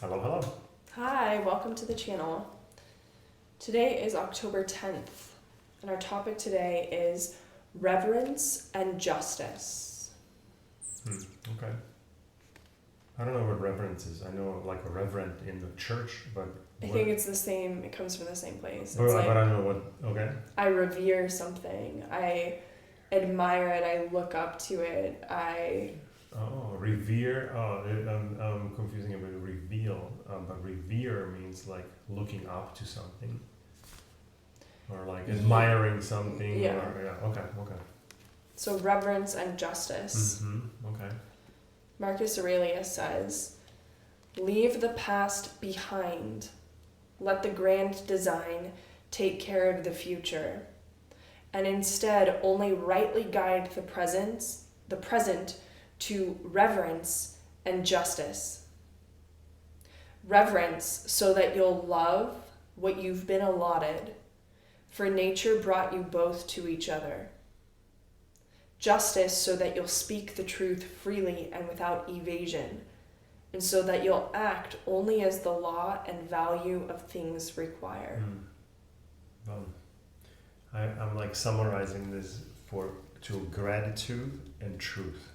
Hello, hello. Hi, welcome to the channel. Today is October 10th, and our topic today is Reverence and Justice. Okay. I don't know what reverence is. I know like a reverend in the church, but I think it's the same, it comes from the same place. but It's I like don't know what. Okay. I revere something, I admire it, I look up to it, Revere. I'm confusing it with reveal. But revere means like looking up to something, or like admiring something. Yeah. Okay. So reverence and justice. Okay. Marcus Aurelius says, "Leave the past behind. Let the grand design take care of the future, and instead only rightly guide the present to reverence and justice. Reverence so that you'll love what you've been allotted, for nature brought you both to each other. Justice so that you'll speak the truth freely and without evasion, and so that you'll act only as the law and value of things require." Well, I'm like summarizing this to gratitude and truth.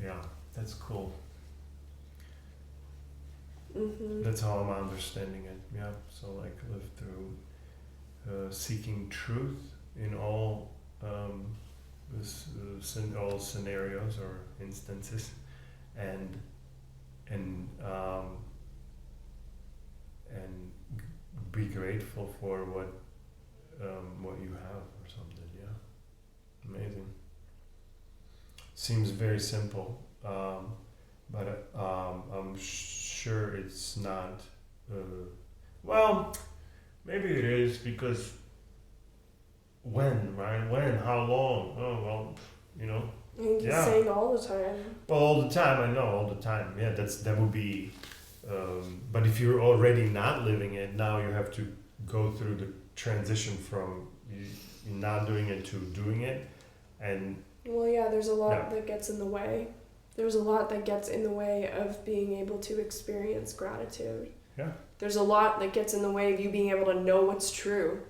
Yeah, that's cool. That's how I'm understanding it. Yeah, so like live through seeking truth in all all scenarios or instances, and be grateful for what you have or something. Yeah, amazing. Seems very simple, but I'm sure it's not. Well, maybe it is, because when, right? When? How long? Oh, well, He's Yeah. saying all the time. Well, all the time. I know, all the time. Yeah, that would be. But if you're already not living it, now you have to go through the transition from not doing it to doing it, and. Well, yeah, there's a lot Yeah. that gets in the way. There's a lot that gets in the way of being able to experience gratitude. Yeah. There's a lot that gets in the way of you being able to know what's true.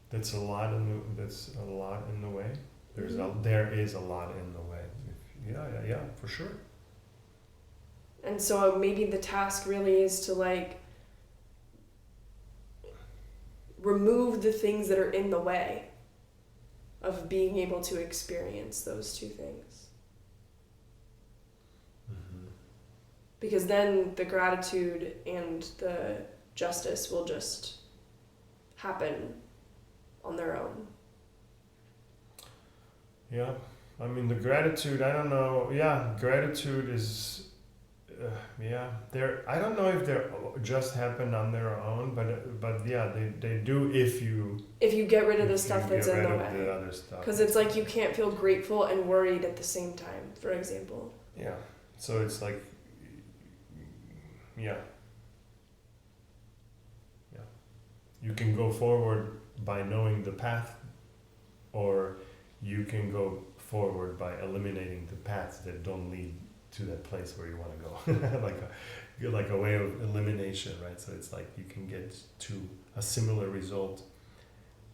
That's a lot in the way. There is a lot in the way. Yeah, for sure. And so maybe the task really is to remove the things that are in the way of being able to experience those two things. Because then the gratitude and the justice will just happen on their own. Yeah, I mean the gratitude. I don't know. Yeah, gratitude is. I don't know if they just happen on their own, but yeah, they do if you get rid of the stuff that's in the way. The other stuff. Because it's like you can't feel grateful and worried at the same time, for example. Yeah. So it's like. Yeah. You can go forward by knowing the path, or you can go forward by eliminating the paths that don't lead to that place where you want to go. like a way of elimination, right? So it's like you can get to a similar result.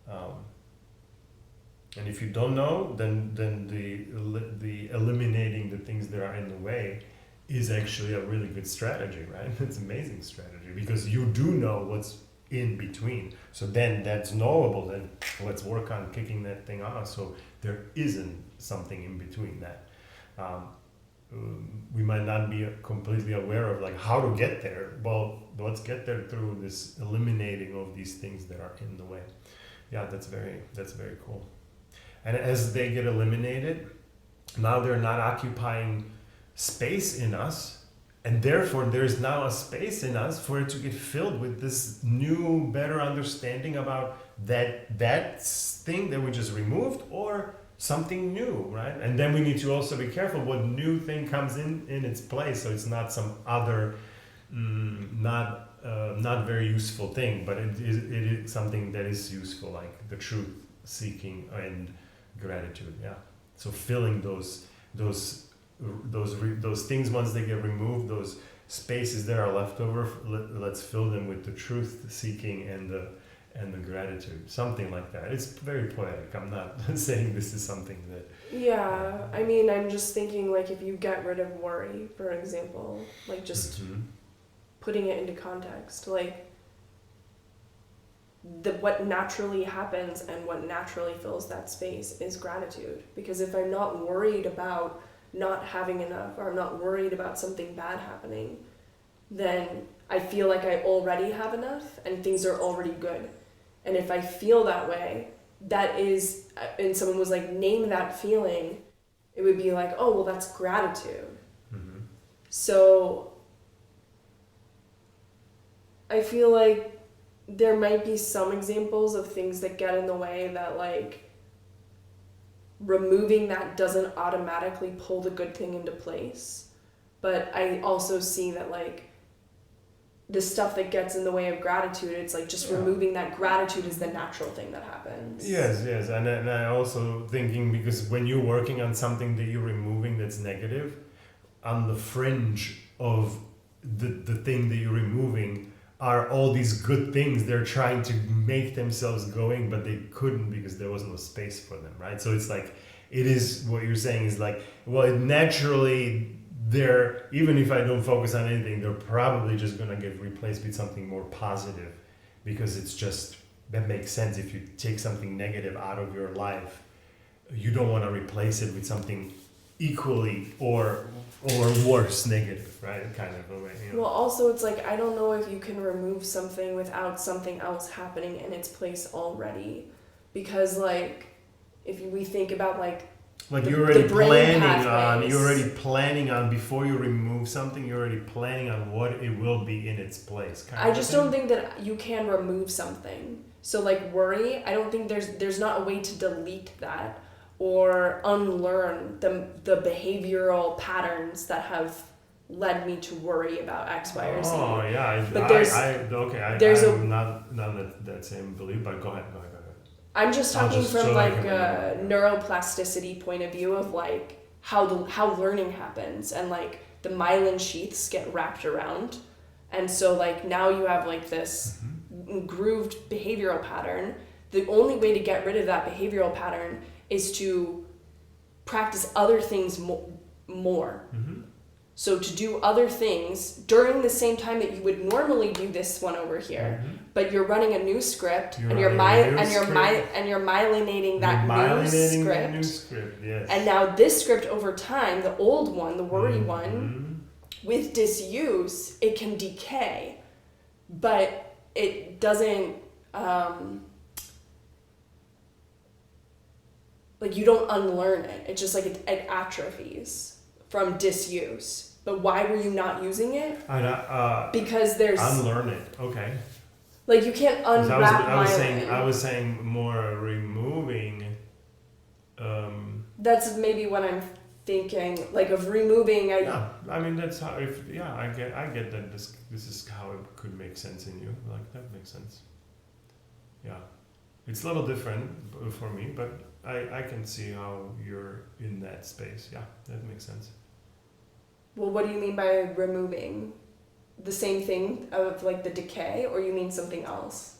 And if you don't know, then the eliminating the things that are in the way is actually a really good strategy, right? It's an amazing strategy, because you do know what's in between. So then that's knowable. Then let's work on kicking that thing off, so there isn't something in between that. We might not be completely aware of like how to get there. Well, let's get there through this eliminating of these things that are in the way. Yeah, that's very cool. And as they get eliminated, now they're not occupying space in us, and therefore there's now a space in us for it to get filled with this new, better understanding about that thing that we just removed, or something new, right? And then we need to also be careful what new thing comes in its place, so it's not some other not very useful thing, but it is something that is useful, like the truth seeking and gratitude. Yeah. So filling those those things, once they get removed, those spaces that are left over, let's fill them with the truth seeking and the gratitude, something like that. It's very poetic. I'm not saying this is something that. Yeah, I mean, I'm just thinking, like, if you get rid of worry, for example, like, just putting it into context, like, what naturally happens and what naturally fills that space is gratitude. Because if I'm not worried about not having enough, or I'm not worried about something bad happening, then I feel like I already have enough and things are already good. And if I feel that way, that is, and someone was like, name that feeling, it would be like, oh, well, that's gratitude. Mm-hmm. So I feel like there might be some examples of things that get in the way that, like, removing that doesn't automatically pull the good thing into place. But I also see that, like, the stuff that gets in the way of gratitude, it's like just removing that gratitude is the natural thing that happens. Yes, and I also thinking, because when you're working on something that you're removing that's negative, on the fringe of the thing that you're removing are all these good things they're trying to make themselves going, but they couldn't because there was no space for them, right? So it's like, it is, what you're saying is like, well, it naturally, they're, even if I don't focus on anything, they're probably just gonna get replaced with something more positive, because it's just, that makes sense. If you take something negative out of your life, you don't want to replace it with something equally or worse negative, right? Kind of a way, you know? Well, also, it's like, I don't know if you can remove something without something else happening in its place already. Because, like, if we think about, like you're already planning on before you remove something, you're already planning on what it will be in its place. I just don't think that you can remove something. So, like, worry, I don't think there's not a way to delete that or unlearn the behavioral patterns that have led me to worry about X, Y, or Z. Oh yeah, But I'm not that same belief, but go ahead. I'm just talking from like a neuroplasticity point of view of like how learning happens, and like the myelin sheaths get wrapped around, and so like now you have like this grooved behavioral pattern. The only way to get rid of that behavioral pattern is to practice other things more. Mm-hmm. So to do other things during the same time that you would normally do this one over here, but you're running a new script, and you're myelinating that new script. Yes. And now this script over time, the old one, the worry one, with disuse, it can decay, but it doesn't. Like, you don't unlearn it. It's just like it atrophies from disuse. But why were you not using it? Because there's unlearn it. Okay. Like, you can't unwrap myelin. I was saying more removing. That's maybe what I'm thinking. Like, of removing. Yeah, I mean that's how. I get that. This is how it could make sense in you. Like, that makes sense. Yeah, it's a little different for me, but I can see how you're in that space. Yeah, that makes sense. Well, what do you mean by removing? The same thing of like the decay, or you mean something else?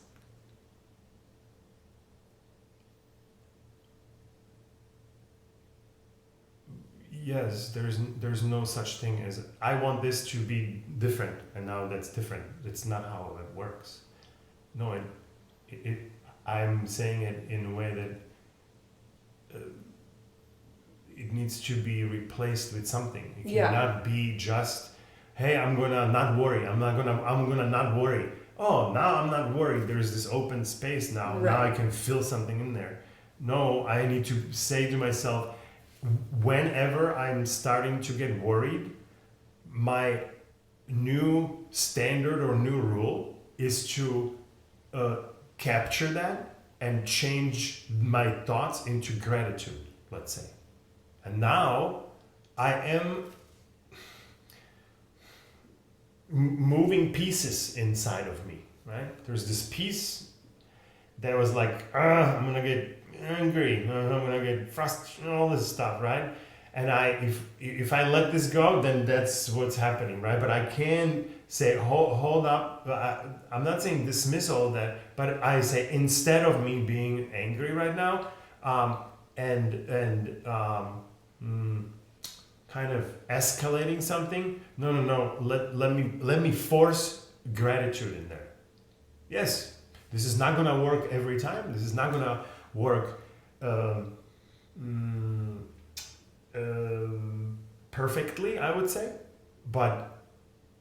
Yes, there's no such thing as I want this to be different, and now that's different. It's not how it works. No, I'm saying it in a way that it needs to be replaced with something. It cannot be just, hey, I'm gonna not worry. I'm gonna not worry. Oh, now I'm not worried. There's this open space now. Right. Now I can fill something in there. No, I need to say to myself, whenever I'm starting to get worried, my new standard or new rule is to capture that and change my thoughts into gratitude, let's say. And now I am moving pieces inside of me, right? There's this piece that was like, I'm gonna get angry, I'm gonna get frustrated, all this stuff, right? And if I let this go, then that's what's happening, right? But I can say, hold up. I'm not saying dismiss all that, but I say instead of me being angry right now, kind of escalating something. No. Let me force gratitude in there. Yes, this is not gonna work every time. This is not gonna work perfectly, I would say, but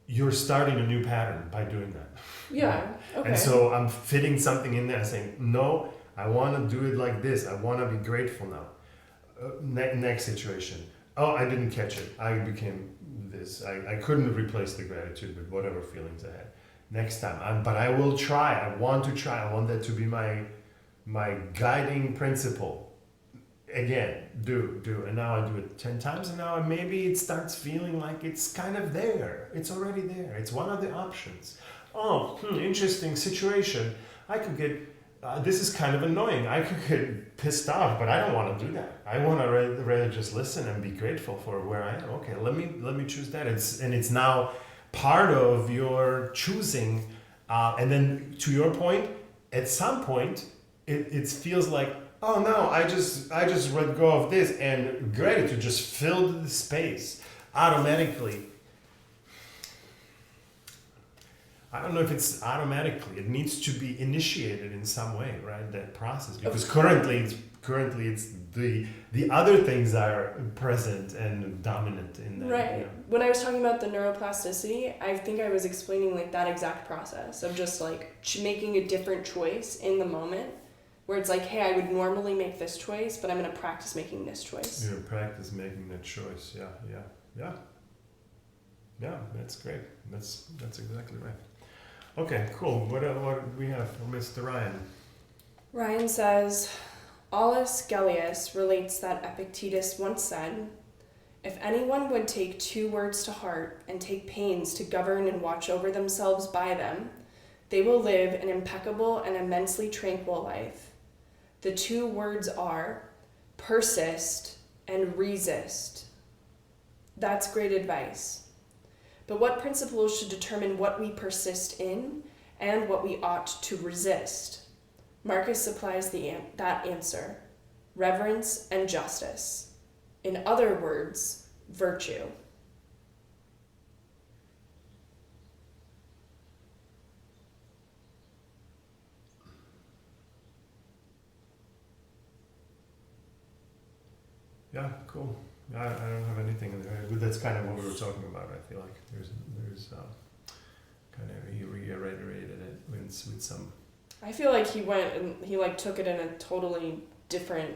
you're starting a new pattern by doing that. Yeah. Okay. And so I'm fitting something in there, saying, no, I want to do it like this. I want to be grateful now. Next situation. Oh, I didn't catch it. I became this. I couldn't replace the gratitude with whatever feelings I had. Next time, but I will try. I want to try. I want that to be my guiding principle. Again, do. And now I do it 10 times, and now maybe it starts feeling like it's kind of there. It's already there. It's one of the options. Oh, interesting situation. I could get, this is kind of annoying. I could get pissed off, but I don't want to do that. I want to rather just listen and be grateful for where I am. Okay, let me choose that. It's now part of your choosing. And then to your point, at some point, it feels like, oh no, I just let go of this, and gratitude just filled the space automatically. I don't know if it's automatically. It needs to be initiated in some way, right? That process, because currently it's the other things are present and dominant in that. Right. You know. When I was talking about the neuroplasticity, I think I was explaining like that exact process of just like making a different choice in the moment. Where it's like, hey, I would normally make this choice, but I'm going to practice making this choice. You're going to practice making that choice. Yeah. That's great. That's exactly right. Okay, cool. What do we have for Mr. Ryan? Ryan says, Aulus Gellius relates that Epictetus once said, if anyone would take 2 words to heart and take pains to govern and watch over themselves by them, they will live an impeccable and immensely tranquil life. The 2 words are persist and resist. That's great advice. But what principles should determine what we persist in and what we ought to resist? Marcus supplies that answer: reverence and justice. In other words, virtue. Yeah, cool. I don't have anything in there. But that's kind of what we were talking about. I feel like there's kind of he reiterated it with some. I feel like he went and he like took it in a totally different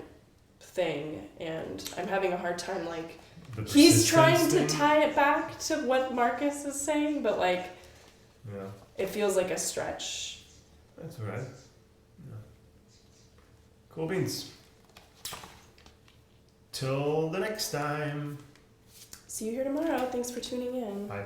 thing, and I'm having a hard time like he's trying to tie it back to what Marcus is saying, but like it feels like a stretch. That's all right. Yeah. Cool beans. Till the next time. See you here tomorrow. Thanks for tuning in. Bye.